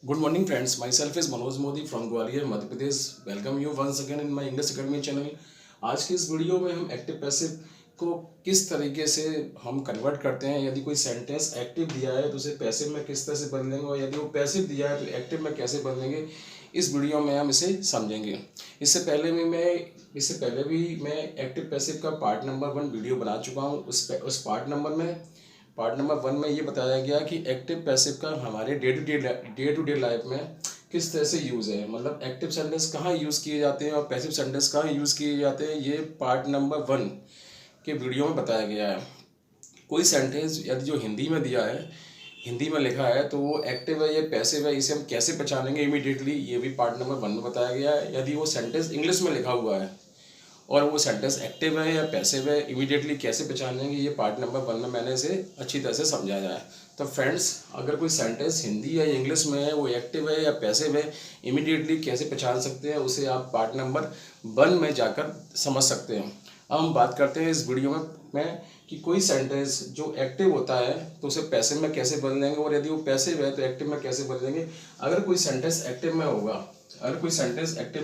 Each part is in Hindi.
Good morning, friends. Myself is Manoj Modi from Gwalior Madhya Pradesh. Welcome you once again in my English academy channel. आज की इस वीडियो में हम एक्टिव पैसिव को किस तरीके से हम कन्वर्ट करते हैं. यदि कोई सेंटेंस एक्टिव दिया है तो उसे पैसिव में किस तरह से बदलेंगे, और यदि वो पैसिव दिया है तो एक्टिव में कैसे बदलेंगे, इस वीडियो में हम इसे समझेंगे. इससे पहले भी मैं एक्टिव पैसिव का पार्ट नंबर 1 वीडियो बना चुका हूँ. उस पार्ट नंबर 1 में ये बताया गया कि एक्टिव पैसिव का हमारे डे टू डे लाइफ में किस तरह से यूज़ है. मतलब एक्टिव सेंटेंस कहाँ यूज़ किए जाते हैं और पैसिव सेंटेंस कहाँ यूज़ किए जाते हैं, ये पार्ट नंबर 1 के वीडियो में बताया गया है. कोई सेंटेंस यदि जो हिंदी में दिया है, हिंदी में लिखा है, तो वो एक्टिव है या पैसिव है, इसे हम कैसे पहचानेंगे इमीडिएटली, ये भी पार्ट नंबर 1 में बताया गया है. यदि वो सेंटेंस इंग्लिश में लिखा हुआ है और वो सेंटेंस एक्टिव है या पैसिव है, इमीडिएटली कैसे पहचानेंगे, ये पार्ट नंबर 1 में मैंने इसे अच्छी तरह से समझाया है. तो फ्रेंड्स, अगर कोई सेंटेंस हिंदी या इंग्लिश में है, वो एक्टिव है या पैसिव है, इमीडिएटली कैसे पहचान सकते हैं, उसे आप पार्ट नंबर 1 में जाकर समझ सकते हैं. अब हम बात करते हैं इस वीडियो में कि कोई सेंटेंस जो एक्टिव होता है तो उसे पैसिव में कैसे बदलेंगे, और यदि वो पैसिव है तो एक्टिव में कैसे बदलेंगे. अगर कोई सेंटेंस एक्टिव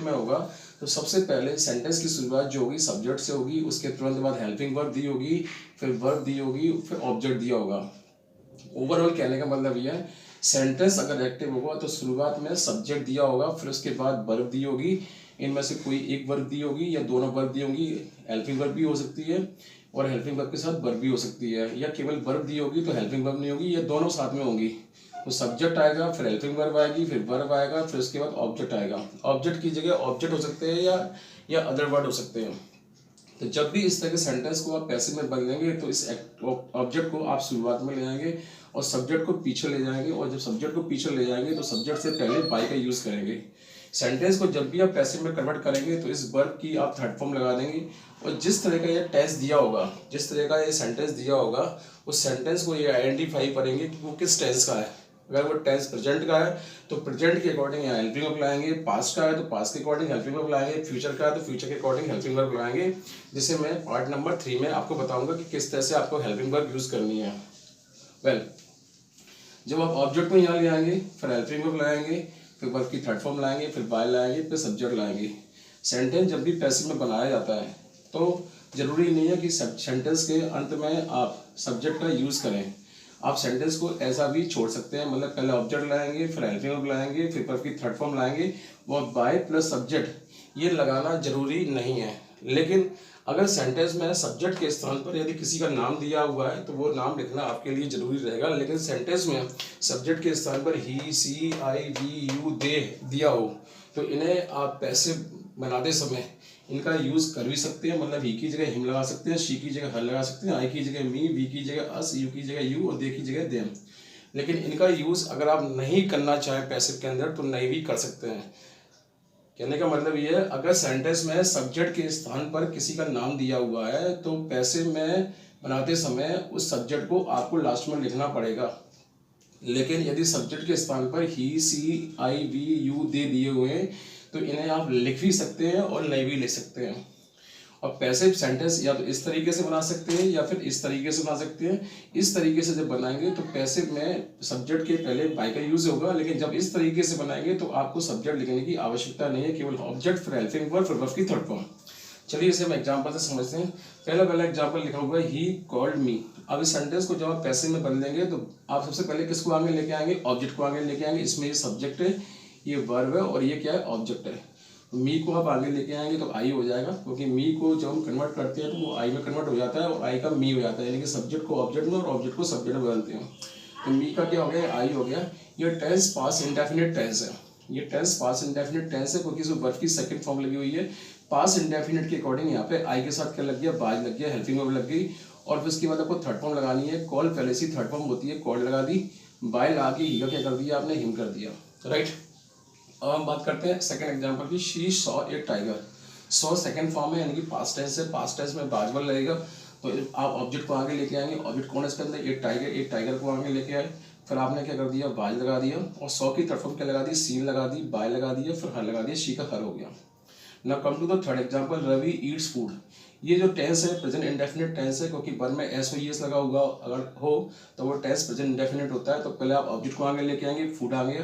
में होगा तो सबसे पहले सेंटेंस की शुरुआत जो होगी सब्जेक्ट से होगी, उसके तुरंत बाद हेल्पिंग वर्ब दी होगी, फिर वर्ब दी होगी, फिर ऑब्जेक्ट दिया होगा. ओवरऑल कहने का मतलब यह है, सेंटेंस अगर एक्टिव होगा तो शुरुआत में सब्जेक्ट दिया होगा, फिर उसके बाद वर्ब दी होगी. इनमें से कोई एक वर्ब दी होगी या दोनों वर्ब दी होंगी. हेल्पिंग वर्ब भी हो सकती है और हेल्पिंग वर्ब के साथ वर्ब भी हो सकती है, या केवल वर्ब दी होगी तो हेल्पिंग वर्ब नहीं होगी, या दोनों साथ में होंगी. तो सब्जेक्ट आएगा, फिर हेल्पिंग वर्ब आएगी, फिर वर्ब आएगा, फिर उसके बाद ऑब्जेक्ट आएगा. ऑब्जेक्ट की जगह ऑब्जेक्ट हो सकते हैं या अदर वर्ड हो सकते हैं. तो जब भी इस तरह के सेंटेंस को आप पैसिव में बदलेंगे तो इस ऑब्जेक्ट को आप शुरुआत में ले जाएंगे और सब्जेक्ट को पीछे ले जाएंगे, और जब सब्जेक्ट को पीछे ले जाएंगे तो सब्जेक्ट से पहले बाय का यूज़ करेंगे. सेंटेंस को जब भी आप पैसिव में कन्वर्ट करेंगे तो इस वर्ब की आप थर्ड फॉर्म लगा देंगे, और जिस तरह का ये सेंटेंस दिया होगा, उस सेंटेंस को ये आइडेंटिफाई करेंगे कि वो किस टेंस का है. अगर वो टेंस प्रेजेंट का है तो प्रेजेंट के अकॉर्डिंग यहाँ हेल्पिंग वर्ब लाएंगे, पास्ट का है तो पास्ट के अकॉर्डिंग हेल्पिंग वर्ब लाएंगे, फ्यूचर का है तो फ्यूचर के अकॉर्डिंग हेल्पिंग वर्ब लाएंगे, जिसे मैं पार्ट नंबर 3 में आपको बताऊंगा कि किस तरह से आपको हेल्पिंग वर्ब यूज़ करनी है. जब आप ऑब्जेक्ट को यहाँ ले आएंगे, फिर हेल्पिंग वर्ब लाएंगे, फिर वर्ब की थर्ड फॉर्म लाएंगे, फिर बाय लाएंगे, फिर सब्जेक्ट लाएंगे. सेंटेंस जब भी पैसिव में बनाया जाता है तो जरूरी नहीं है कि सेंटेंस के अंत में आप सब्जेक्ट का यूज़ करें. आप सेंटेंस को ऐसा भी छोड़ सकते हैं, मतलब पहले ऑब्जेक्ट लाएंगे, फिर हेल्पिंग वर्ब लाएंगे, फिर वर्ब की थर्ड फॉर्म लाएंगे, वो बाय प्लस सब्जेक्ट ये लगाना जरूरी नहीं है. लेकिन अगर सेंटेंस में सब्जेक्ट के स्थान पर यदि किसी का नाम दिया हुआ है तो वो नाम लिखना आपके लिए जरूरी रहेगा. लेकिन सेंटेंस में सब्जेक्ट के स्थान पर ही, सी, आई, वी, यू, दे दिया हो तो इन्हें आप पैसिव बनाते समय इनका यूज़ कर भी सकते हैं. मतलब ही की जगह हिम लगा सकते हैं, शी की जगह हर लगा सकते हैं, आई की जगह मी, वी की जगह अस, यू की जगह यू और दे की जगह देम. लेकिन इनका यूज़ अगर आप नहीं करना चाहें पैसिव के अंदर तो नहीं भी कर सकते हैं. कहने का मतलब ये है, अगर सेंटेंस में सब्जेक्ट के स्थान पर किसी का नाम दिया हुआ है तो पैसिव में बनाते समय उस सब्जेक्ट को आपको लास्ट में लिखना पड़ेगा. लेकिन यदि सब्जेक्ट के स्थान पर ही, सी, आई, वी, यू, दे दिए हुए हैं तो इन्हें आप लिख भी सकते हैं और नहीं भी लिख सकते हैं. और पैसिव सेंटेंस या तो इस तरीके से बना सकते हैं या फिर इस तरीके से बना सकते हैं. इस तरीके से जब बनाएंगे तो पैसिव में सब्जेक्ट के पहले बाय का यूज होगा, लेकिन जब इस तरीके से बनाएंगे तो आपको सब्जेक्ट लिखने की आवश्यकता नहीं है, केवल ऑब्जेक्ट, फिर हेल्पिंग वर्ब, फिर वर्ब की थर्ड फॉर्म. चलिए इसे हम एग्जाम्पल से समझते हैं. पहला एग्जाम्पल लिखा हुआ है ही कॉल्ड मी. अब इस सेंटेंस को जब आप पैसिव में बदलेंगे तो आप सबसे पहले किसको आगे लेके आएंगे, ऑब्जेक्ट को आगे लेके आएंगे. इसमें ये सब्जेक्ट है, ये वर्ब है और ये क्या है, ऑब्जेक्ट है. मी को आप आगे लेके आएंगे तो आई हो जाएगा, क्योंकि मी को जब हम कन्वर्ट करते हैं तो वो आई में कन्वर्ट हो जाता है और आई का मी हो जाता है, यानी कि सब्जेक्ट को ऑब्जेक्ट में और ऑब्जेक्ट को सब्जेक्ट में बदलते हैं. तो मी का क्या हो गया, आई हो गया. ये टेंस पास्ट इंडेफिनिट टेंस है. ये टेंस पास्ट इंडेफिनिट टेंस है क्योंकि इसमें वर्ब की सेकंड फॉर्म लगी हुई है. पास्ट इंडेफिनिट के अकॉर्डिंग यहाँ पे आई के साथ क्या लग गया, बाज लग गया, हेल्पिंग वर्ब लग गई, और फिर उसके बाद आपको थर्ड फॉर्म लगानी है. कॉल पहले से थर्ड फॉर्म होती है, कॉल लगा दी, बाय लगा के ही का क्या कर दिया आपने, हिम कर दिया. राइट. अब हम बात करते हैं सेकंड एग्जांपल की. She saw a tiger. Saw second form है, यानी कि पास्ट टेंस है. पास्ट टेंस में बाजवल लगेगा तो आप ऑब्जेक्ट को आगे लेके आएंगे. ऑब्जेक्ट कौन है इसके अंदर, एक टाइगर को आगे लेके आए, फिर आपने क्या कर दिया, बाज लगा दिया, और सॉ की तरफ क्या लगा दी, सीन लगा दी, बाय लगा दिया, फिर हर लगा दिया, शी का हर हो गया. Now come to the third example, Ravi eats food. ये जो टेंस है प्रेजेंट इंडेफिनिट टेंस है, क्योंकि वर्ब में एस ओ ई एस लगा होगा अगर हो तो वो टेंस प्रेजेंट इंडेफिनिट होता है। तो पहले आप ऑब्जेक्ट को आगे लेके आएंगे, फूड आ गया,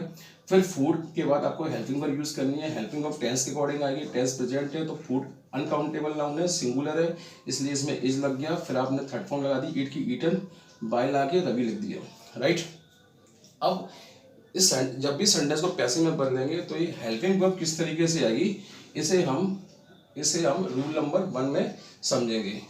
फिर फूड के बाद आपको हेल्पिंग वर्ब यूज करनी है। हेल्पिंग वर्ब टेंस के अकॉर्डिंग आएगी, टेंस प्रेजेंट है तो फूड अनकाउंटेबल नाउन है, सिंगुलर है, इसलिए इसमें इज लग गया। फिर आपने थर्ड फॉर्म लगा दी, ईट की ईटन, बाय ला के रवि लिख दिया, राइट। अब इस जब भी सेंटेंस को पैसिव में बदलेंगे तो ये हेल्पिंग वर्ब किस तरीके से आएगी, इसे हम रूल नंबर 1 में समझेंगे।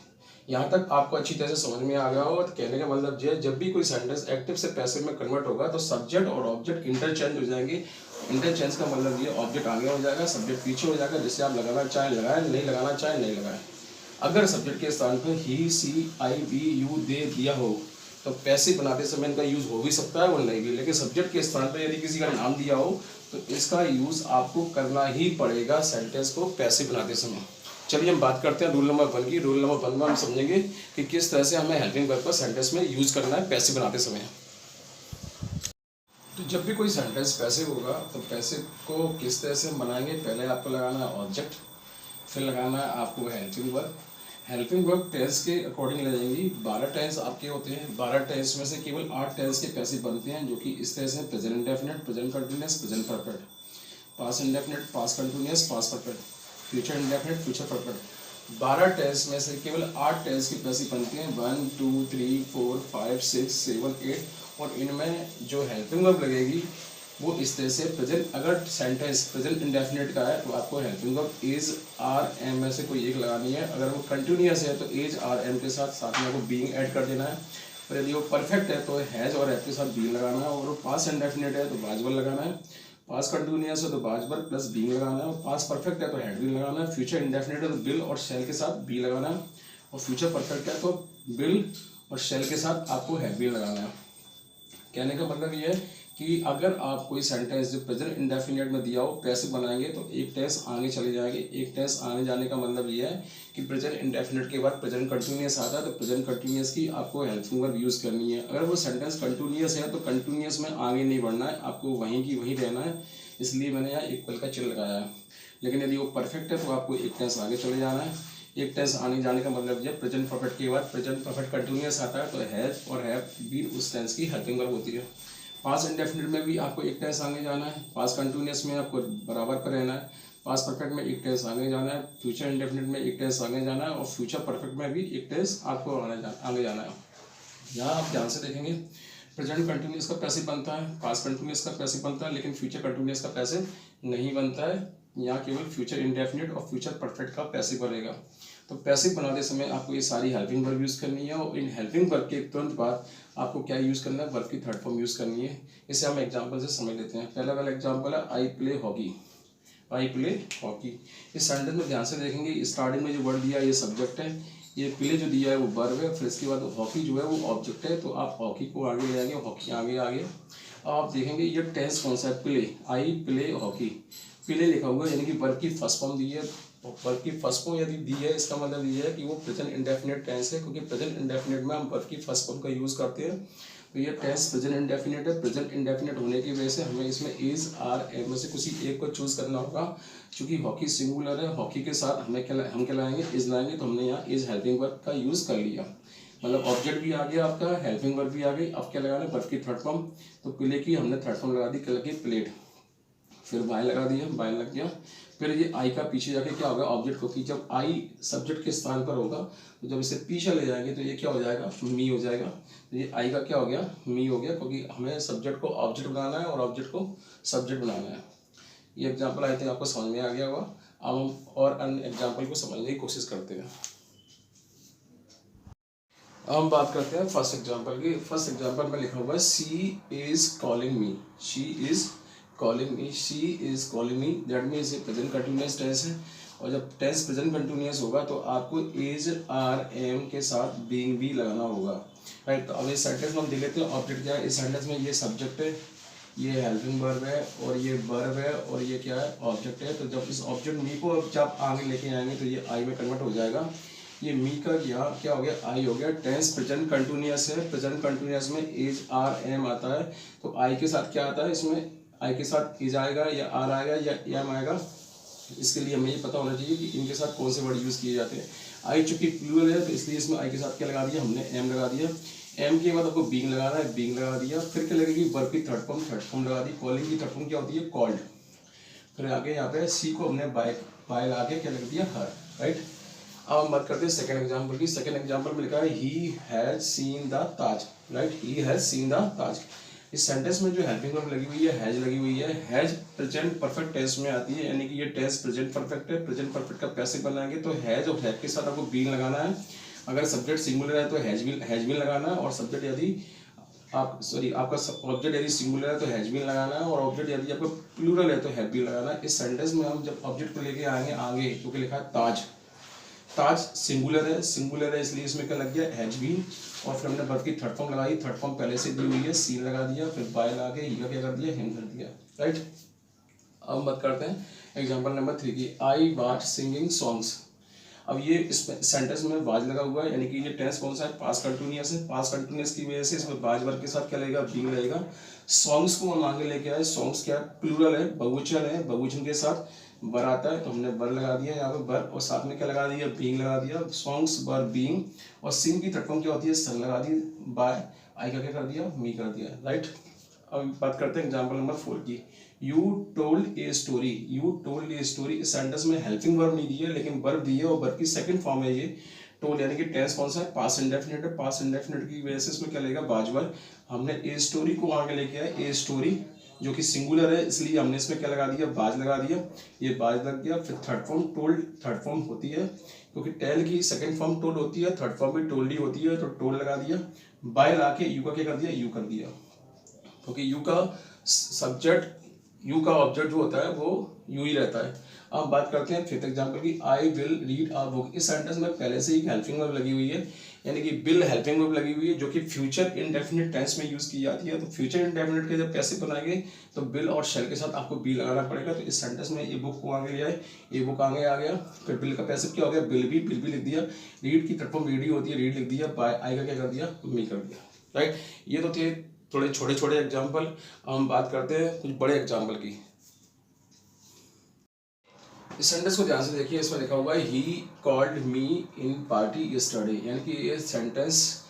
यहाँ तक आपको अच्छी तरह से समझ में आ गया हो। तो कहने का मतलब ये है, जब भी कोई सेंटेंस एक्टिव से पैसिव में कन्वर्ट होगा तो सब्जेक्ट और ऑब्जेक्ट इंटरचेंज हो जाएंगे। इंटरचेंज का मतलब ये ऑब्जेक्ट आगे हो जाएगा, सब्जेक्ट पीछे हो जाएगा, जिससे आप लगाना चाहें लगाएं, नहीं लगाना चाहें नहीं लगाएं। अगर सब्जेक्ट के स्थान पर ही, सी, आई, वी, यू, दे दिया हो तो पैसिव बनाते समय इनका यूज हो भी सकता है और नहीं भी, लेकिन सब्जेक्ट के स्थान पर यदि किसी का नाम दिया हो तो इसका यूज आपको करना ही पड़ेगा सेंटेंस को पैसिव बनाते समय। चलिए हम बात करते हैं रूल नंबर 1 की। रूल नंबर 1 में हम समझेंगे कि किस तरह से हमें हेल्पिंग वर्ब का सेंटेंस में यूज करना है पैसिव बनाते समय। तो जब भी कोई सेंटेंस पैसिव होगा तो पैसिव को किस तरह से बनाएंगे, पहले आपको लगाना है ऑब्जेक्ट, फिर लगाना है आपको helping verb. Helping verb tense के अकॉर्डिंग ले जाएंगी। 12 टेंस आपके होते हैं, 12 टेंस में से केवल 8 टेंस के पैसिव बनते हैं, जो कि इस तरह से present indefinite, present continuous, present perfect, past indefinite, past continuous, past perfect, future indefinite, future perfect. 12 tense में से केवल 8 टेंस के पैसिव बनते हैं, 1 2 3 4 5 6 7 8, और इनमें जो हेल्पिंग वर्ब लगेगी वो इस तरह से प्रेजेंट, अगर सेंटेंस प्रेजेंट इंडेफिनिट का है तो आपको helping verb is, are, am में से कोई एक लगानी है। अगर वो कंटिन्यूअस है तो इज, आर, एम के साथ में आपको बीइंग ऐड कर देना है। और यदि वो परफेक्ट है तो हैज और हैव के साथ बीइंग लगाना है। और वो पास्ट इंडेफिनिट है तो बाजबल लगाना है। पास्ट कंटिन्यूअस है तो बाजबल प्लस बीइंग लगाना है। और पास्ट परफेक्ट है तो हैड बीन लगाना है। फ्यूचर इंडेफिनिट है तो बिल और शेल के साथ बी लगाना है। और फ्यूचर परफेक्ट है तो बिल और शेल के साथ आपको हैव बीन लगाना है। कहने का मतलब ये है कि अगर आप कोई सेंटेंस जो प्रेजेंट इंडेफिनिट में दिया हो पैसिव बनाएंगे तो एक टेंस आगे चले जाएंगे। एक टेंस आगे जाने का मतलब ये है कि प्रेजेंट इंडेफिनिट के बाद प्रेजेंट कंटिन्यूअस आता है तो प्रेजेंट कंटिन्यूअस की आपको हेल्पिंग वर्ब यूज़ करनी है। अगर वो सेंटेंस कंटिन्यूअस है तो कंटिन्यूअस में आगे नहीं बढ़ना है, आपको वहीं की वहीं रहना है, इसलिए मैंने यहाँ इक्वल का चिन्ह लगाया है। लेकिन यदि वो परफेक्ट है तो आपको एक टेंस आगे चले जाना है। एक टेंस आने जाने का मतलब जब प्रेजेंट परफेक्ट के बाद प्रेजेंट परफेक्ट कंटिन्यूअस आता है तो हैव और हैव बीन उस टेंस की हेल्पिंग वर्ब होती है। पास्ट इंडेफिनिट में भी आपको एक टेंस आगे जाना है, पास्ट कंटिन्यूअस में आपको बराबर पर रहना है, पास्ट परफेक्ट में एक टेंस आगे जाना है, फ्यूचर इंडेफिनिट में एक टेंस आगे जाना है, और फ्यूचर परफेक्ट में भी एक टेंस आपको आगे जाना है। यहाँ आप ध्यान से देखेंगे प्रेजेंट कंटिन्यूअस का पैसिव बनता है, पास्ट कंटिन्यूअस का पैसिव बनता है, लेकिन फ्यूचर कंटिन्यूअस का पैसिव नहीं बनता है। यहाँ केवल फ्यूचर इंडेफिनिट और फ्यूचर परफेक्ट का पैसिव बनेगा। तो पैसिव बनाते समय आपको ये सारी हेल्पिंग वर्ब यूज़ करनी है, और इन हेल्पिंग वर्ब के तुरंत बाद आपको क्या यूज़ करना है, वर्ब की थर्ड फॉर्म यूज़ करनी है। इसे हम एग्जांपल से समझ लेते हैं। पहला वाला एग्जांपल है I play hockey. I play hockey, इस सेंटेंस में ध्यान से देखेंगे स्टार्टिंग में जो वर्ड दिया है ये सब्जेक्ट है, ये प्ले जो दिया है वो वर्ब है, फिर इसके बाद हॉकी जो है वो ऑब्जेक्ट है। तो आप हॉकी को आगे ले आएंगे, हॉकी आगे आगे। अब आप देखेंगे ये टेंस कौन सा है, play, I play hockey, play लिखा हुआ है यानी कि वर्ब की फर्स्ट फॉर्म दी है। वर्ब की फर्स्ट फॉर्म यदि दी है इसका मतलब ये है कि वो प्रेजेंट इंडेफिनिट टेंस है, क्योंकि प्रेजेंट इंडेफिनिट में हम वर्ब की फर्स्ट फॉर्म का यूज़ करते हैं। तो ये टेंस प्रेजेंट इंडेफिनिट है। प्रेजेंट इंडेफिनिट होने की वजह से हमें इसमें इज, आर, एम में से किसी एक को चूज करना होगा। क्योंकि हॉकी सिंगुलर है, हॉकी के साथ हम क्या लाएंगे, इज लाएंगे, तो हमने यहाँ इज हेल्पिंग वर्ब का यूज़ कर लिया। मतलब ऑब्जेक्ट भी आ गया आपका, हेल्पिंग वर्ब भी आ गई। अब क्या लगाना है, वर्ब की थर्ड फॉर्म। तो प्ले की हमने थर्ड फॉर्म लगा दी, क्या लगी, प्लेड। फिर बाय लगा दिया, बाय लग गया। फिर ये आई का पीछे जाके क्या होगा, ऑब्जेक्ट को, कि जब आई सब्जेक्ट के स्थान पर होगा तो जब इसे पीछे ले जाएंगे तो ये क्या हो जाएगा, मी हो जाएगा। तो ये आई का क्या हो गया, मी हो गया, क्योंकि हमें सब्जेक्ट को ऑब्जेक्ट बनाना है और ऑब्जेक्ट को सब्जेक्ट बनाना है। ये एग्जाम्पल आई थिंक आपको समझ में आ गया होगा। अब हम और अन्य एग्जाम्पल को समझने की कोशिश करते हैं। अब हम बात करते हैं फर्स्ट एग्जाम्पल की। फर्स्ट एग्जाम्पल में लिखा हुआ है she is calling me, she is calling me, she is calling me, that means ये प्रेजेंट कंटिन्यूअस टेंस है। और जब टेंस प्रेजेंट कंटिन्यूअस होगा तो आपको इज, आर, एम के साथ बीइंग भी लगाना होगा, राइट। तो अब इस सेंटेंस में हम देख लेते हैं ऑब्जेक्ट क्या है। इस सेंटेंस में ये सब्जेक्ट है, ये हेल्पिंग वर्ब है, और ये वर्ब है, और ये क्या है, ऑब्जेक्ट है। तो जब इस ऑब्जेक्ट मी को जब आगे लेके आएंगे तो ये आई में कन्वर्ट हो जाएगा। ये मी का यहाँ क्या हो गया, आई हो गया। टेंस प्रेजेंट कंटिन्यूअस है, प्रेजेंट कंटिन्यूअस में इज, आर, एम आता है। तो आई के साथ क्या आता है, इसमें आई के साथ इज आएगा या आर आएगा या एम आएगा, इसके लिए हमें ये पता होना चाहिए कि इनके साथ कौन से वर्ड यूज़ किए जाते हैं। आई चूंकि प्लूरल है तो इसलिए इसमें आई के साथ क्या लगा दिया हमने, एम लगा दिया। एम के बाद आपको बीइंग लगाना है, बीइंग लगा दिया। फिर क्या लगेगी, वर्ब की थर्ड फॉर्म लगा दी। कॉलिंग की थर्ड फॉर्म क्या होती है, कॉल्ड। फिर आगे यहाँ पे सी को हमने बाय लगा के क्या लग दिया, हर, राइट। अब हम बात करते हैं सेकंड एग्जांपल की। सेकंड एग्जांपल में लिखा है he has seen the Taj, right, he has seen the Taj. इस सेंटेंस में जो हेल्पिंग वर्ब लगी हुई है, हैज लगी हुई है। हैज प्रेजेंट परफेक्ट टेंस में आती है, यानी कि ये टेंस प्रेजेंट परफेक्ट है। प्रेजेंट परफेक्ट का पैसिव बनाएंगे तो हैज और हैव के साथ आपको बीइंग लगाना है। अगर सब्जेक्ट सिंगुलर है तो हैज बीन लगाना है, और सब्जेक्ट यदि आपका ऑब्जेक्ट यदि सिंगुलर है तो हैज बीन लगाना है, और ऑब्जेक्ट यदि आपका प्लूरल है तो हैव बीन लगाना है। इस सेंटेंस में हम जब ऑब्जेक्ट को लेके आएंगे आगे, क्योंकि लिखा है ताज, ताज सिंगुलर है इसलिए इसमें क्या लग गया, हैज बीन। और फिर हमने वर्ब की थर्ड फॉर्म लगाई, थर्ड फॉर्म पहले से दी हुई है, सीन लगा दिया, फिर बाय लगा के ही का क्या कर दिया, हिम कर दिया, राइट। अब बात करते हैं एग्जांपल नंबर 3 की। I was singing songs. अब ये इस सेंटेंस में वाज लगा हुआ है, यानी कि ये टेंस कौन सा है, पास्ट कंटिन्यूअस है। पास्ट कंटिन्यूअस की वजह से इसमें वाज वर्ब के साथ क्या लगेगा, बीइंग लगेगा। सॉन्ग्स को हम आगे लेके आए, सॉन्ग्स क्या प्लूरल है, बहुवचन है, बहुवचन के साथ वर आता है तो हमने वर लगा दिया यहाँ पे वर, और साथ में क्या लगा दिया, बीइंग लगा दिया। सॉन्ग्स वर बीइंग, और सिंग की थर्ड फॉर्म क्या होती है, सन लगा दी, बाय आई का क्या कर दिया, मी कर दिया, राइट। अब बात करते हैं एग्जांपल नंबर 4 की। You told a story. You told a story, इस सेंटेंस में हेल्पिंग वर्ब नहीं दी है लेकिन वर्ब दी है, और वर्ब की सेकंड फॉर्म है ये टोल्ड, यानी कि टेंस कौन सा है, पास्ट इंडेफिनिट है। पास्ट इंडेफिनिट की वजह से इसमें क्या लगेगा, वाज वर्ब। हमने ए स्टोरी को आगे लेके आए, ए स्टोरी जो कि सिंगुलर है इसलिए हमने इसमें क्या लगा दिया, वाज लगा दिया, ये वाज लग गया। फिर third form told, third form होती है क्योंकि टेल की सेकंड फॉर्म टोल्ड होती है, थर्ड फॉर्म भी टोल्ड ही होती है, तो टोल्ड लगा दिया। बाय ला के यू का क्या कर दिया, यू कर दिया, क्योंकि यू का सब्जेक्ट, यू का ऑब्जेक्ट जो होता है वो यू ही रहता है। अब बात करते हैं फिफ्थ एग्जांपल की। I will read a book. इस सेंटेंस में पहले से ही हेल्पिंग वर्ब लगी हुई है, यानी कि विल हेल्पिंग वर्ब लगी हुई है, जो कि फ्यूचर इंडेफिनिट टेंस में यूज की जाती है। तो फ्यूचर इंडेफिनिट के जब पैसे बनाएंगे तो विल और शेल के साथ आपको बी लगाना पड़ेगा। तो इस सेंटेंस में ए बुक को आगे ले आए, ए बुक आगे आ गया, फिर बिल का पैसिव क्या हो गया, बिल भी लिख दिया। रीड की थर्ड फॉर्म रीड ही होती है, रीड लिख दिया। बाय आई का क्या कर दिया, मी कर दिया, राइट। ये तो थे थोड़े छोटे छोटे एग्जाम्पल। हम बात करते हैं कुछ बड़े एग्जाम्पल की। इस सेंटेंस को ध्यान से देखिए, इसमें लिखा हुआ है he called me in party yesterday, यानी कि ये सेंटेंस,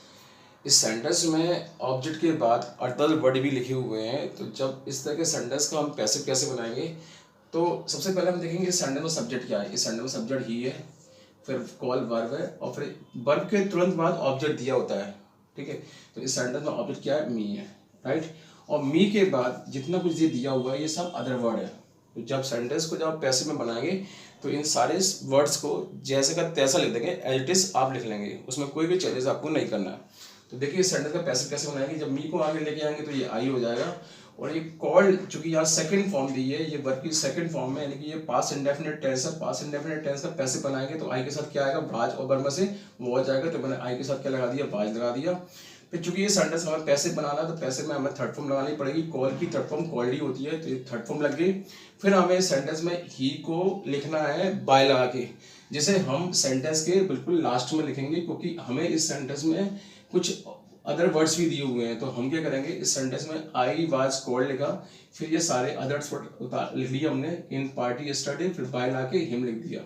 इस सेंटेंस में ऑब्जेक्ट के बाद अदर वर्ड भी लिखे हुए हैं। तो जब इस तरह के सेंटेंस का हम पैसिव कैसे बनाएंगे, तो सबसे पहले हम देखेंगे इस सेंटेंस में सब्जेक्ट क्या है। इस सेंटेंस में सब्जेक्ट ही है, फिर कॉल वर्ब है, और फिर वर्ब के तुरंत बाद ऑब्जेक्ट दिया होता है, ठीक है। तो इस सेंटेंस में ऑब्जेक्ट क्या है, मी है, राइट। और मी के बाद जितना कुछ ये दिया हुआ है ये सब अदर वर्ड है। तो जब सेंटेंस को जब आप पैसिव में बनाएंगे तो इन सारे वर्ड्स को जैसे का तैसा लिख देंगे, एज इट इज आप लिख लेंगे, उसमें कोई भी चेंजेस आपको नहीं करना है। तो देखिए इस सेंटेंस का पैसिव कैसे बनाएंगे, जब मी को आगे लेके आएंगे तो ये आई हो जाएगा, और ये कॉल्ड चूंकि यहाँ सेकंड फॉर्म दी है, ये वर्ब की सेकंड फॉर्म में, यानी कि ये पास्ट इंडेफिनिट टेंस है। पास्ट इंडेफिनिट टेंस का पैसिव बनाएंगे तो आई के साथ क्या आएगा, वाज, और वर्ब में से वो हो जाएगा, तो मैंने आई के साथ क्या लगा दिया, वाज लगा दिया। फिर चूंकि ये सेंटेंस हमें पैसिव बनाना है तो पैसिव में हमें थर्ड फॉर्म लगानी पड़ेगी। कॉल की थर्ड फॉर्म कॉल्ड ही होती है, तो ये थर्ड फॉर्म लग गई। फिर हमें सेंटेंस में ही को लिखना है बाय लगा के, जिसे हम सेंटेंस के बिल्कुल लास्ट में लिखेंगे, क्योंकि हमें इस सेंटेंस में कुछ अदर वर्ड्स भी दिए हुए हैं। तो हम क्या करेंगे, इस सेंटेंस में आई वाज कॉल्ड लिखा, फिर ये सारे अदर्स वर्ड लिख लिए हमने, इन पार्टी यस्टरडे, फिर बाय ला के हिम लिख दिया।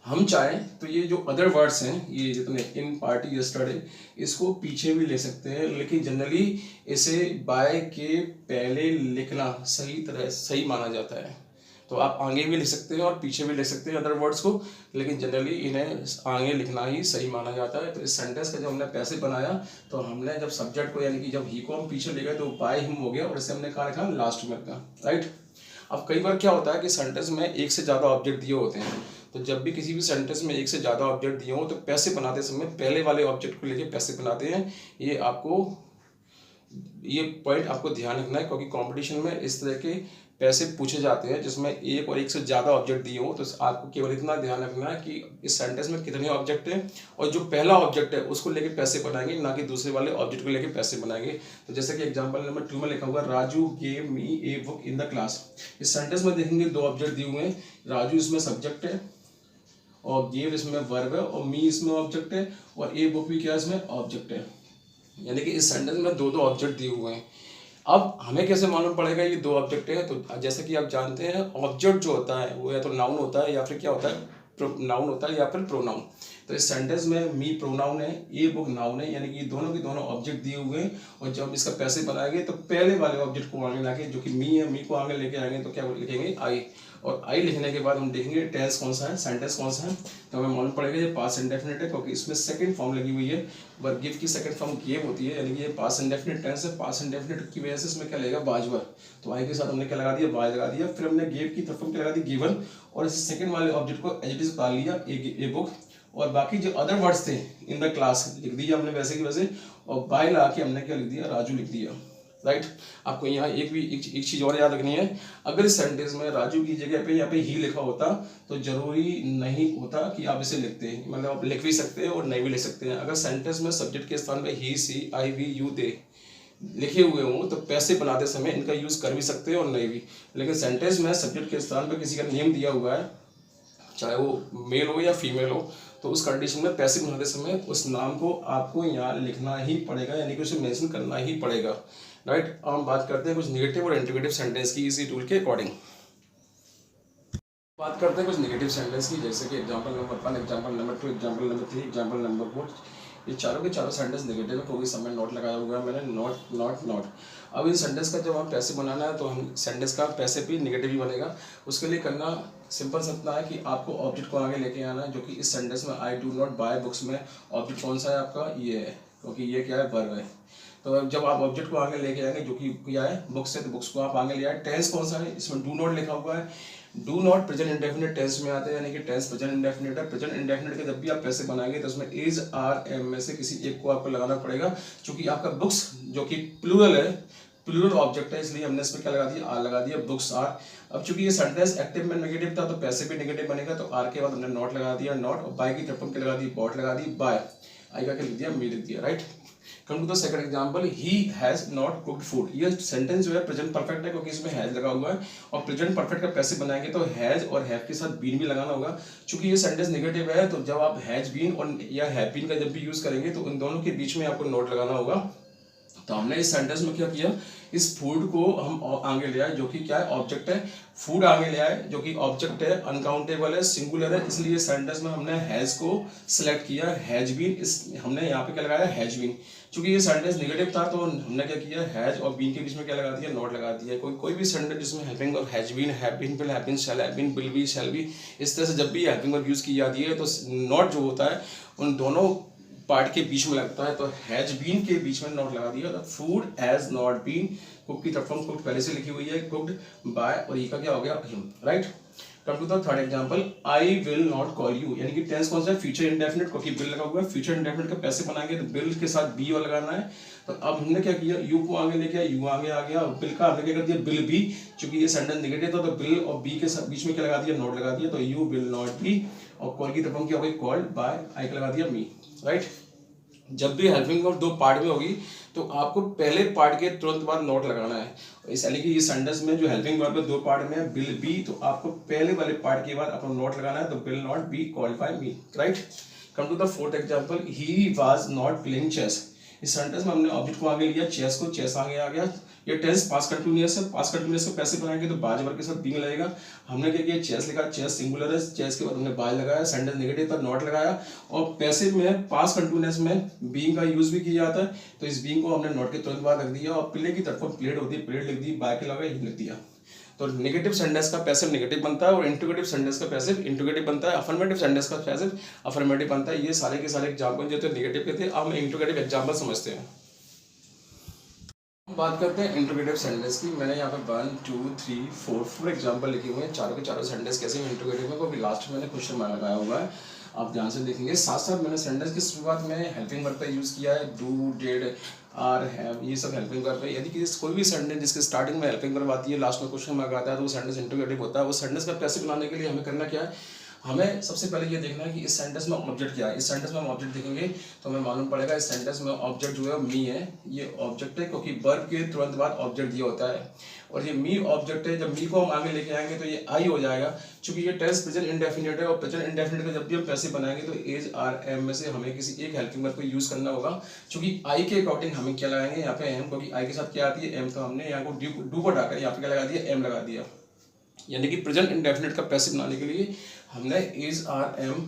हम चाहें तो ये जो अदर वर्ड्स हैं, ये जितने इन पार्टी यस्टरडे, इसको पीछे भी ले सकते हैं, लेकिन जनरली इसे बाय के पहले लिखना सही माना जाता है। तो आप आगे भी लिख सकते हैं और पीछे भी लिख सकते हैं अदर वर्ड्स को, लेकिन जनरली इन्हें आगे लिखना ही सही माना जाता है। तो इस सेंटेंस का जब हमने पैसिव बनाया तो हमने जब सब्जेक्ट को, यानी कि जब ही को हम पीछे ले गए तो बाय हिम हो गया, और इसे हमने कहा लिखा लास्ट में रखा, राइट। अब कई बार क्या होता है कि सेंटेंस में एक से ज़्यादा ऑब्जेक्ट दिए होते हैं, तो जब भी किसी भी सेंटेंस में एक से ज़्यादा ऑब्जेक्ट दिए हो तो पैसिव बनाते समय पहले वाले ऑब्जेक्ट को लेके पैसिव बनाते हैं। ये पॉइंट आपको ध्यान रखना है, क्योंकि कंपटीशन में इस तरह के पैसिव पूछे जाते हैं जिसमें एक और एक से ज़्यादा ऑब्जेक्ट दिए हो। तो आपको केवल इतना ध्यान रखना है कि इस सेंटेंस में कितने ऑब्जेक्ट हैं, और जो पहला ऑब्जेक्ट है उसको लेके पैसिव बनाएंगे, ना कि दूसरे वाले ऑब्जेक्ट को लेके पैसिव बनाएंगे। तो जैसे कि एग्जांपल नंबर 2 में लिखा हुआ Raju gave me a book in the class. इस सेंटेंस में देखेंगे दो ऑब्जेक्ट दिए हुए हैं, राजू इसमें सब्जेक्ट है, और गिव इसमें वर्ब है, और मी इसमें ऑब्जेक्ट है, और ए बुक भी क्या इसमें ऑब्जेक्ट है, यानी कि इस सेंटेंस में दो ऑब्जेक्ट दिए हुए हैं। अब हमें कैसे मालूम पड़ेगा ये दो ऑब्जेक्ट है? तो जैसे कि आप जानते हैं ऑब्जेक्ट जो होता है वो या तो नाउन होता है या फिर क्या होता है, नाउन होता है या फिर प्रोनाउन। तो इस सेंटेंस में मी प्रोनाउन है, ये बुक नाउन है, यानी कि दोनों के दोनों ऑब्जेक्ट दिए हुए हैं। और जब इसका पैसे बनाएंगे तो पहले वाले ऑब्जेक्ट को आगे लाके, जो कि मी है, मी को आगे लेके आएंगे तो क्या लिखेंगे, आई। और आई लिखने के बाद हम देखेंगे टेंस कौन सा है, सेंटेंस कौन सा है। तो हमें मालूम पड़ेगा ये पास्ट इंडेफिनिट है, क्योंकि इसमें सेकंड फॉर्म लगी हुई है। वर गिव की सेकंड फॉर्म गिव होती है, यानी कि ये पास्ट इंडेफिनिट टेंस है। पास्ट इंडेफिनिट की वजह से इसमें क्या लगेगा, वाज वर। तो आई के साथ हमने क्या लगा दिया, वाज लगा दिया। फिर हमने गिव की तरफ क्या लगा दी, गिवन। और इस सेकंड वाले ऑब्जेक्ट को एज इट इज उतार लिया, ए बुक। और बाकी जो अदर वर्ड्स थे इन द क्लास लिख दिया हमने वैसे की वैसे। और बाय ला के हमने क्या लिख दिया, राजू लिख दिया। राइट। आपको यहाँ एक चीज और याद रखनी है, अगर इस सेंटेंस में राजू की जगह पे यहाँ पे ही लिखा होता तो जरूरी नहीं होता कि आप इसे लिखते हैं, मतलब आप लिख भी सकते हैं और नहीं भी लिख सकते हैं। अगर सेंटेंस में सब्जेक्ट के स्थान पे ही, सी, आई, वी, यू, दे लिखे हुए हों तो पैसे बनाते समय इनका यूज कर भी सकते हैं और नहीं भी। लेकिन सेंटेंस में सब्जेक्ट के स्थान पर किसी का नेम दिया हुआ है, चाहे वो मेल हो या फीमेल हो, तो उस कंडीशन में पैसे बनाते समय उस नाम को आपको यहाँ लिखना ही पड़ेगा, यानी कि उसे मेंशन करना ही पड़ेगा। राइट। अब हम बात करते हैं कुछ नेगेटिव और इंटीग्रेटिव सेंटेंस की इसी टूल के अकॉर्डिंग। बात करते हैं कुछ नेगेटिव सेंटेंस की, जैसे कि example number 1, example number 2, example number 3, example number 4। ये चारों के चारों सेंटेंस नेगेटिव है, क्योंकि समय नोट लगाया हुआ है मैंने, नॉट नॉट नॉट। अब इन सेंटेंस का जब हम पैसे बनाना है तो हम सेंटेंस का पैसे भी नेगेटिव ही बनेगा। उसके लिए करना सिंपल सपना है कि आपको ऑब्जेक्ट को आगे लेके आना है, जो कि इस सेंटेंस में I do not buy books में ऑब्जेक्ट कौन सा है आपका, ये है, क्योंकि ये क्या है, वर्ब है। तो जब आप ऑब्जेक्ट को आगे लेके आएंगे जो कि क्या है, बुक्स है, तो बुक्स को आप आगे ले आए। टेंस कौन सा है, इसमें डू नॉट लिखा हुआ है। Do not present indefinite tense में आते हैं, यानी कि टेंस प्रेजेंट इंडेफिनिट है। प्रेजेंट इंडेफिनिट के जब भी आप पैसे बनाएंगे तो उसमें इज, आर, एम में से किसी एक को आपको लगाना पड़ेगा। क्योंकि आपका बुक्स जो कि प्लूरल है, प्लूरल ऑब्जेक्ट है, इसलिए हमने इसमें क्या लगा दिया, आर लगा दिया, बुक्स आर। अब चूंकि ये सेंटेंस एक्टिव में नेगेटिव था तो पैसे भी नेगेटिव बनेगा, तो आर के बाद हमने नॉट लगा दिया, नॉट। और बाय की तरफ हम क्या लगा दी, बॉट लगा दी, बाय। आई का क्या लिख दिया, मी लिख दिया। Right. Come to the second example, he has not cooked food. ये सेंटेंस जो है प्रेजेंट परफेक्ट है, क्योंकि इसमें हैज लगा हुआ है। और प्रेजेंट परफेक्ट का पैसे बनाएंगे तो हैज और हैव के साथ बीन भी लगाना होगा। चूंकि ये सेंटेंस नेगेटिव है तो जब आप हैज बीन और या हैव बीन का जब भी यूज करेंगे तो उन दोनों के बीच में आपको नोट लगाना होगा। तो हमने इस सेंटेंस में क्या किया, इस फूड को हम आगे ले आए, जो कि क्या है, ऑब्जेक्ट है। फूड आगे ले आए जो कि ऑब्जेक्ट है, अनकाउंटेबल है, सिंगुलर है, इसलिए सेंटेंस में हमने हैज को सिलेक्ट किया, हैज बीन। इस हमने यहाँ पे क्या लगाया, हैज बीन। चूंकि ये सेंटेंस नेगेटिव था तो हमने क्या किया, हैज और बीन के बीच में क्या लगा दिया, नॉट लगा दिया। कोई भी सेंटेंस जिसमें helping verb has been, have been, will have been, shall have been, will be, shall be, इस तरह से जब भी हेल्पिंग वर्ब यूज की जाती है तो नॉट जो होता है उन दोनों पार्ट के बीच में लगता है। तो हैज बीन के बीच में नॉट लगा दिया। तो food has not been, cook की तरफ कुक्ड पहले से लिखी हुई है, कुक्ड बाय, और ये का क्या हो गया, him. Right. Come to the third example, I will not call you, यानी कि टेंस कौन सा है, फ्यूचर इंडेफिनिट, क्योंकि विल लगा हुआ है। फ्यूचर इंडेफिनिट का पैसे बनाएंगे तो विल के साथ बी और लगाना है। तो अब हमने क्या किया, यू को आगे लेके आया, यू आगे आ गया, बिल का हमने क्या कर दिया, बिल बी। चूंकि ये सेंटेंस नेगेटिव था तो बिल और बी के बीच में क्या लगा दिया, नॉट लगा दिया। तो यू विल नॉट बी, और कॉल की तरफ क्या हो गई, कॉल्ड बाय, आई का लगा दिया, मी। राइट। जब भी हेल्पिंग वर्ब दो पार्ट में होगी तो आपको पहले पार्ट के तुरंत बाद नोट लगाना है। इस यानी कि ये सेंटेंस में जो हेल्पिंग वर्ब है दो पार्ट में है, विल बी, तो आपको पहले वाले पार्ट के बाद अपना नोट लगाना है, तो will not be called by me. Right. Come to the fourth example, he was not playing chess. इस सेंटेंस में हमने ऑब्जेक्ट को आगे लिया, चेस को, चेस आगे आ गया। ये टेंस पास्ट कंटिन्यूअस है, पास्ट कंटिन्यूअस को कैसे बनाएंगे तो बाज वर्ब के साथ बीइंग लगेगा। हमने क्या किया, चेस लिखा, चेस सिंगुलर है, चेस के बाद हमने बाज लगाया, सेंटेंस नेगेटिव था, नॉट लगाया। और पैसिव में पास्ट कंटिन्यूअस में बीइंग का यूज भी किया जाता है, तो इस बीइंग को हमने नॉट के तुरंत बाद रख दिया। और प्ले की तरफ प्लेड होती है, प्लेड लिख दी, बाय के लगा हिम लिख दिया। तो नेगेटिव सेंटेंस का पैसिव नेगेटिव बनता है और इंट्रोगेटिव सेंटेंस का पैसिव इंट्रोगेटिव बनता है। अफर्मेटिव सेंटेंस का पैसिव अफर्मेटिव बनता है। ये सारे के सारे एग्जांपल जो थे नेगेटिव के थे। अब हम इंट्रोगेटिव एग्जांपल समझते हैं। बात करते हैं इंट्रोगेटिव सेंटेंस की। मैंने यहाँ पे 1 2 3 4 एग्जांपल लिखे हुए हैं। चारों के चारों सेंटेंस कैसे इंट्रोगेटिव में, क्योंकि लास्ट में मैंने क्वेश्चन मार्क लगाया हुआ है, आप ध्यान से देखेंगे। साथ साथ मैंने सेंटेंस की शुरुआत में हेल्पिंग वर्ब का यूज़ किया है, डू, डिड, आर, हैव, ये सब हेल्पिंग वर्ब है। यदि कोई भी सेंटेंस जिसके स्टार्टिंग में हेल्पिंग वर्ब आती है, लास्ट में क्वेश्चन मार्क आता है, तो वो सेंटेंस इंट्रोगेटिव होता है। वो सेंटेंस का पैसिव बनाने के लिए हमें करना क्या है, हमें सबसे पहले ये देखना है कि इस सेंटेंस में ऑब्जेक्ट क्या है। इस सेंटेंस में हम ऑब्जेक्ट देखेंगे तो हमें मालूम पड़ेगा इस सेंटेंस में ऑब्जेक्ट जो है मी है, ये ऑब्जेक्ट है, क्योंकि वर्ब के तुरंत बाद ऑब्जेक्ट दिया होता है और ये मी ऑब्जेक्ट है। जब मी को हम आगे लेके आएंगे तो ये आई हो जाएगा, क्योंकि ये टेंस प्रेजेंट इंडेफिनिट है और प्रेजेंट इंडेफिनिट का जब भी हम पैसिव बनाएंगे तो इज आर एम में से हमें किसी एक हेल्पिंग वर्ब को यूज करना होगा, क्योंकि आई के अकॉर्डिंग हमें क्या लगाएंगे यहाँ पे एम, क्योंकि आई के साथ क्या आती है एम, तो हमने यहाँ को डू को हटाकर यहाँ पे क्या लगा दिया एम लगा दिया। यानी कि प्रेजेंट इंडेफिनिट का पैसिव बनाने के लिए हमने इज आर एम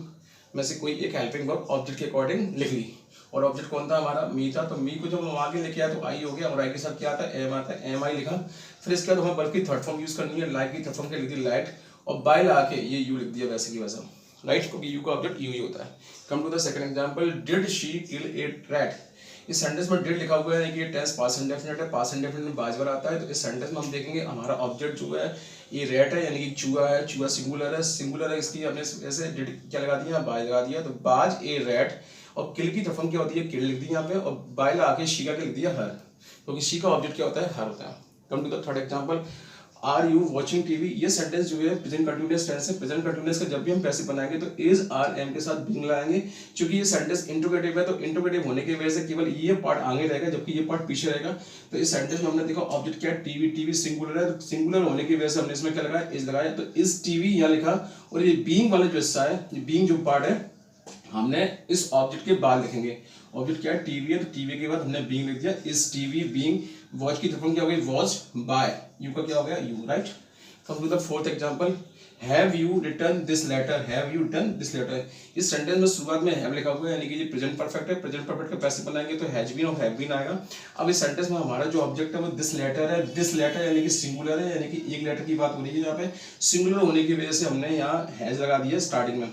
में से कोई एक हेल्पिंग वर्ब ऑब्जेक्ट के अकॉर्डिंग लिख ली और ऑब्जेक्ट कौन था हमारा मी था, तो मी को जब हम आगे लेके आए तो आई हो गया और आई के साथ क्या आता है एम आता है, एम आई लिखा। फिर इसके बाद हमें वर्ब की थर्ड फॉर्म यूज करनी है, लाइक की थर्ड फॉर्म क्या लिख दी लाइट और बाय लगा के ये यू लिख दिया वैसे की वैसा, राइट, क्योंकि यू का ऑब्जेक्ट यू ही होता है। Come to the second example, did she kill a rat. इस सेंटेंस में डिड लिखा हुआ है कि ये टेंस पास्ट इंडेफिनिट है, पास्ट इंडेफिनिट में बार आता है, तो इस सेंटेंस में हम देखेंगे हमारा ऑब्जेक्ट जो है ये रैट है, यानी कि चूहा है, चूहा सिंगुलर है, सिंगुलर है, इसकी हमने ऐसे डिड क्या लगा दिया बाज लगा दिया, तो बाज ए रैट और किल की तरफ क्या होती है किल लिख दी यहाँ पे और बाय लगा के शी का क्या लिख दिया हर, क्योंकि शी का ऑब्जेक्ट क्या होता है हर होता है। Come to the third example, are you watching TV. ये सेंटेंस जो है प्रेजेंट कंटिन्यूअस टेंस है। प्रेजेंट कंटिन्यूअस का जब भी हम पैसिव बनाएंगे तो इज आर एम के साथ बीइंग लगाएंगे, क्योंकि ये सेंटेंस इंट्रोगेटिव है, तो इंट्रोगेटिव होने की वजह से केवल ये पार्ट आगे रहेगा जबकि ये पार्ट पीछे रहेगा। तो इस सेंटेंस में हमने देखा ऑब्जेक्ट क्या है टीवी, टीवी सिंगुलर है, तो सिंगुलर होने की वजह से हमने इसमें क्या लगाया इज लगाया, तो इज टीवी यहाँ लिखा और ये बीइंग वाला जो हिस्सा है, ये बीइंग जो पार्ट है हमने इस ऑब्जेक्ट के बाद लिखेंगे। ऑब्जेक्ट क्या है टीवी है, तो टीवी के बाद हमने बीइंग लिख दिया, इज टीवी बीइंग। वॉच की तरफ क्या हो गई वॉच बाय, यू का क्या हो गया you, right. Come to the fourth example, have you written this letter, have you written this letter। इस सेंटेंस में शुरुआत में have लिखा हुआ है, यानी कि ये प्रेजेंट परफेक्ट है, प्रेजेंट परफेक्ट का पैसिव बनाएंगे तो हैज बीन और हैव बीन आएगा। अब इस सेंटेंस में हमारा जो ऑब्जेक्ट है वो दिस लेटर है, दिस लेटर यानी कि सिंगुलर है, यानी कि एक लेटर की बात हो रही है यहाँ पे। सिंगुलर होने की वजह से हमने यहाँ हैज लगा दिया स्टार्टिंग में,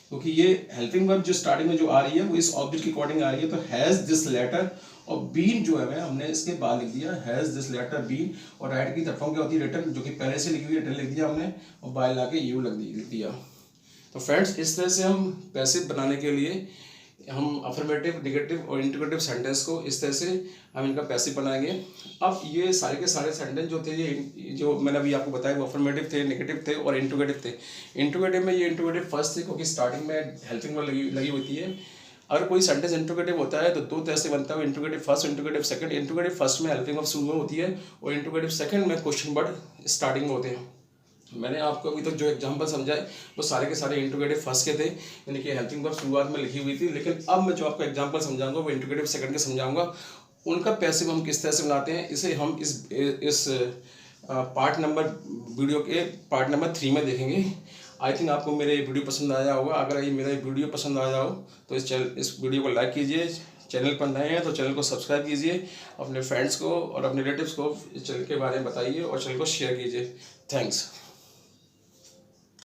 क्योंकि ये हेल्पिंग वर्ब जो स्टार्टिंग में जो आ रही है वो इस ऑब्जेक्ट के अकॉर्डिंग आ रही है, तो हैज दिस लेटर और बीन जो है हमने इसके बाद लिख दिया हैज दिस लेटर बीन, और राइट की तरफ क्या होती है रिटर्न, जो कि पहले से लिखी हुई रिटर्न लिख दिया हमने और बाय ला के यू लिख दिया। तो फ्रेंड्स इस तरह से हम पैसिव बनाने के लिए हम अफर्मेटिव, नेगेटिव और इंट्रोगेटिव सेंटेंस को इस तरह से हम इनका पैसिव बनाएंगे। अब ये सारे के सारे सेंटेंस जो थे ये जो मैंने अभी आपको बताया वो अफर्मेटिव थे, नेगेटिव थे और इंट्रोगेटिव थे। इंट्रोगेटिव में ये इंट्रोगेटिव फर्स्ट थे क्योंकि स्टार्टिंग में हेल्पिंग वर्ब लगी होती है। अगर कोई सेंटेंस इंट्रोगेटिव होता है तो दो तरह से बनता है, interrogative first, interrogative second. Interrogative first में हेल्पिंग वर्ब शुरू में होती है और इंट्रोगेटिव सेकंड में क्वेश्चन वर्ड स्टार्टिंग में होते हैं। मैंने आपको अभी तक जो एग्जांपल समझाए वो सारे के सारे इंट्रोगेटिव फर्स्ट के थे, यानी कि हेल्पिंग वर्ब शुरुआत में लिखी हुई थी। लेकिन अब मैं जो आपको एग्जांपल समझाऊंगा वो इंट्रोगेटिव सेकंड के समझाऊंगा। उनका पैसिव हम किस तरह से बनाते हैं इसे हम इस पार्ट नंबर वीडियो के पार्ट नंबर 3 में देखेंगे। आई थिंक आपको मेरे वीडियो पसंद आया होगा। अगर ये मेरा वीडियो पसंद आया हो तो इस वीडियो को लाइक कीजिए, चैनल पर नए हैं तो चैनल को सब्सक्राइब कीजिए, अपने फ्रेंड्स को और अपने रिलेटिव्स को इस चैनल के बारे में बताइए और चैनल को शेयर कीजिए। थैंक्स।